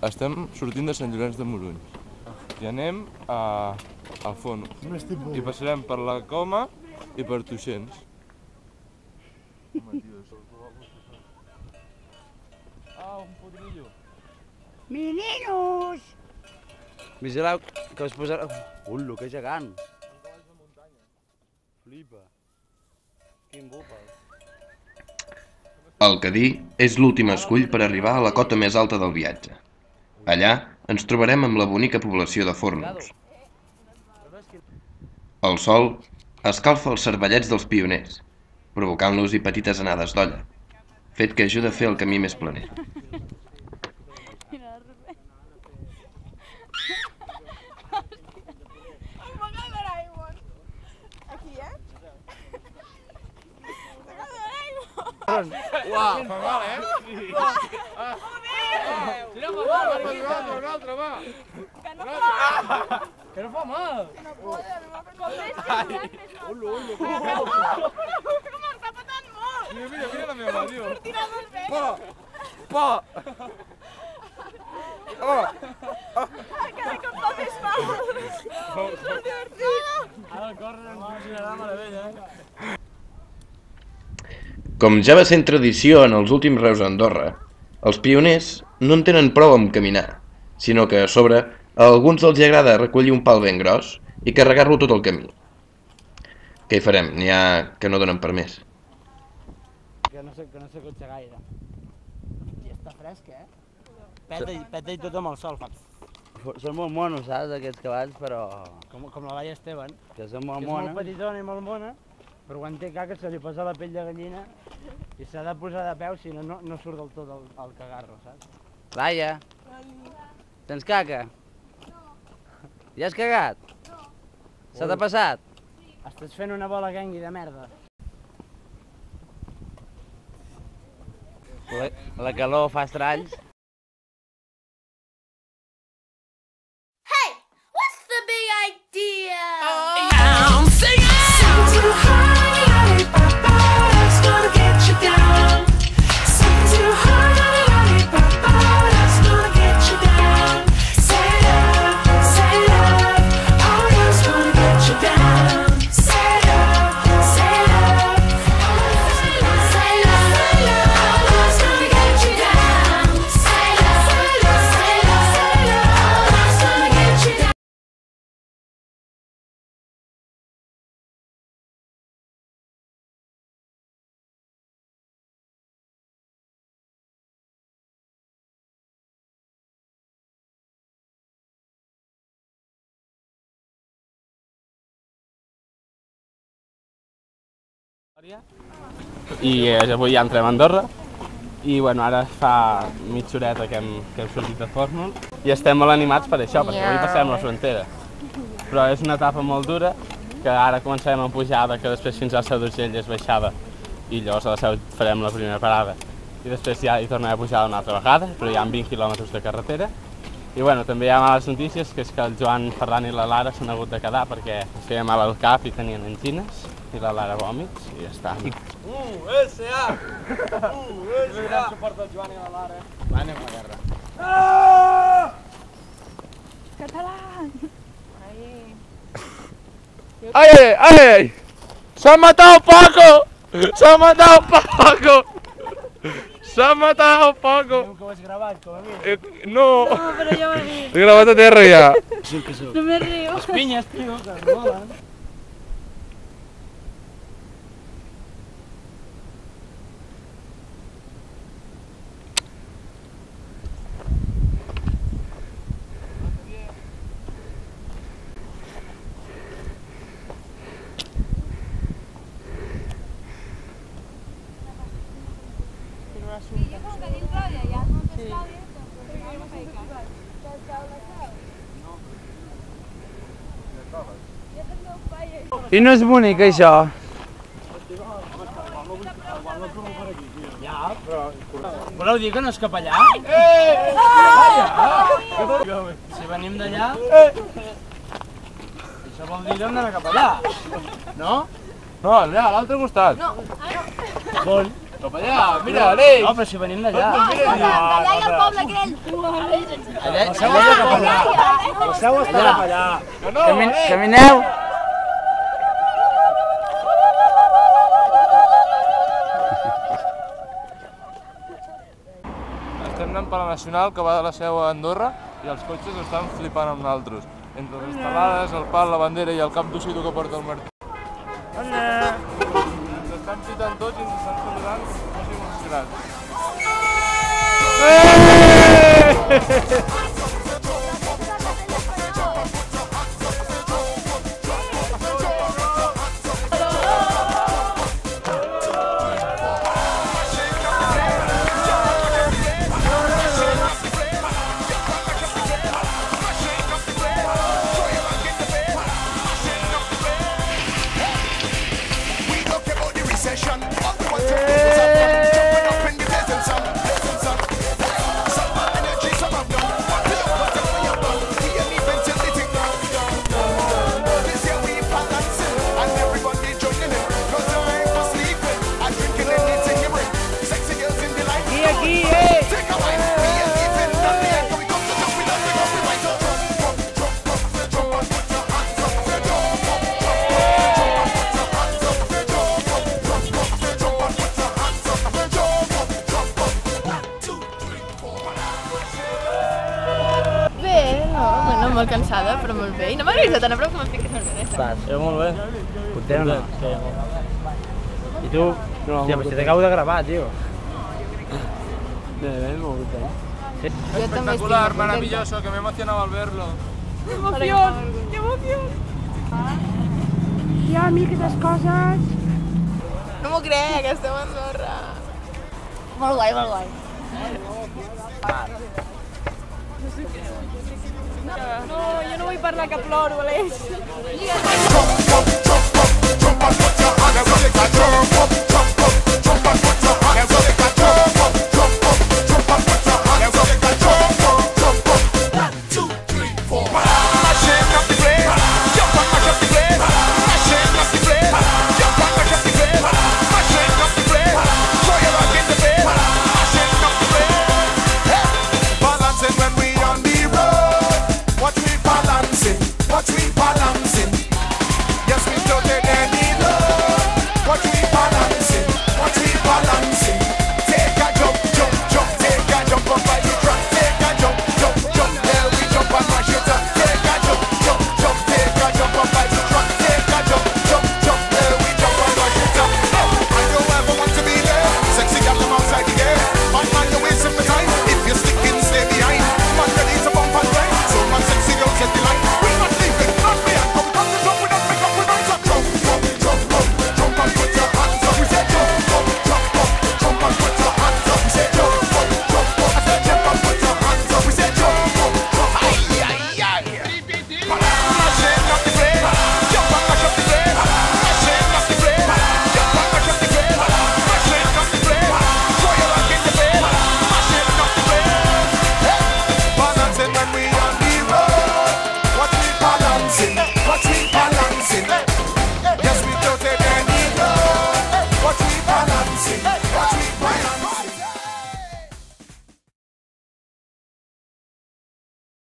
estem sortint de Sant Llorenç de Morunys i anem al Fono. I passarem per la Coma i per Tuixens. Un podrillo. Meninos! Vigileu, que us posareu... Ullo, que gegant! Flipa. Quin búfal. El Cadí és l'últim escull per arribar a la cota més alta del viatge. Allà ens trobarem amb la bonica població de Fórnols. El sol escalfa els cervellets dels pioners, provocant-los-hi petites anades d'olla, fet que ajuda a fer el camí més planer. Uau, fa mal, eh? Tira fa mal, un altre, va! Que no fa mal! No pot, Ullo. que m'està patant molt! Mira la meva mà, tio! Sortirà del vent! Pa! Cada cop fa més mal! Que divertit! Ara córrer ens funcionarà meravella, eh? Com ja va ser tradició en els últims reus a Andorra, els pioners no en tenen prou amb caminar, sinó que a sobre a alguns els agrada recollir un pal ben gros i carregar-lo tot el camí. Què hi farem? N'hi ha que no donen per més. Que no s'acotxa gaire. I està fresc, eh? Peta-hi tot amb el sol, fa. Són molt monos, saps, aquests cavalls, però... Com la Valla Esteban. Que són molt monos. Que és molt petitona i molt mona, però quan té caca se li posa la pell de gallina i s'ha de posar de peu, si no, no surt del tot el cagarro, saps? Laia, tens caca? No. Ja has cagat? No. Se t'ha passat? Sí. Estàs fent una bola gangui de merda. La calor fa estralls. Hey! What's the big idea? I'm singing! Too high, that's gonna get you down. Something too high, that's gonna get you down. Say love, oh, that's gonna get you down. Say love, oh, that's gonna get you down. Say love, oh, that's gonna get you down. I avui ja entrem a Andorra i bueno, ara fa mitja horeta que hem sortit de Fórnols i estem molt animats per això, perquè avui passem la frontera. Però és una etapa molt dura, que ara començarem amb pujada, que després fins a la Seu d'Urgell és baixada i llavors a la Seu farem la primera parada i després ja hi tornarem a pujar una altra vegada, però hi ha 20 quilòmetres de carretera. I bueno, també hi ha males notícies, que és que el Joan, Ferran i la Lara s'han hagut de quedar perquè es feia mal al cap i tenien angines i la Lara vòmits i ja està. USA! USA! Suport al Joan i la Lara. Va, anem a la guerra. Català! ¡Ay, ay! ¡Se ha matado Paco! ¡Se ha matado Paco! ¡Se ha matado Paco! Que ho has gravat, com a mínim. No! No, però jo m'he dit. He gravat a terra ja. No me río. Les pinyes, tio, que es molen. I no és bonic, això? Ja, però... Voleu dir que no és cap allà? Si venim d'allà... Això vol dir que hem d'anar cap allà, no? No, allà, a l'altre costat. On? Cap allà, mira, Aleix! No, però si venim d'allà. Allà hi ha el poble aquell. La seu està cap allà. La seu està cap allà. Que no, Aleix! Camineu. Estem anant per la Nacional, que va de la Seu a Andorra, i els cotxes estan flipant amb naltros. Entre les estelades, el pal, la bandera i el cap d'ossido que porta el Martí. Hola. Ens estan pitant tots i ens estan saludant com si fóssim uns grans. Molt cansada, però molt bé. I no m'ha agradat tant a prop que m'ha fet molt bé. Estàs? Jo molt bé. Content o no? Sí. I tu? No, hòstia, però si t'acabo de gravar, tio. Bé, molt content. Jo també estic Espectacular, maravilloso, que me emocionaba al verlo. ¡Qué emoción! ¡Qué emoción! Hi ha aquestes coses. No m'ho crec, estem a Andorra. Molt guai, molt guai. No, jo no vull parlar que ploro, Aleix. Jump up, put your hand and put your hand.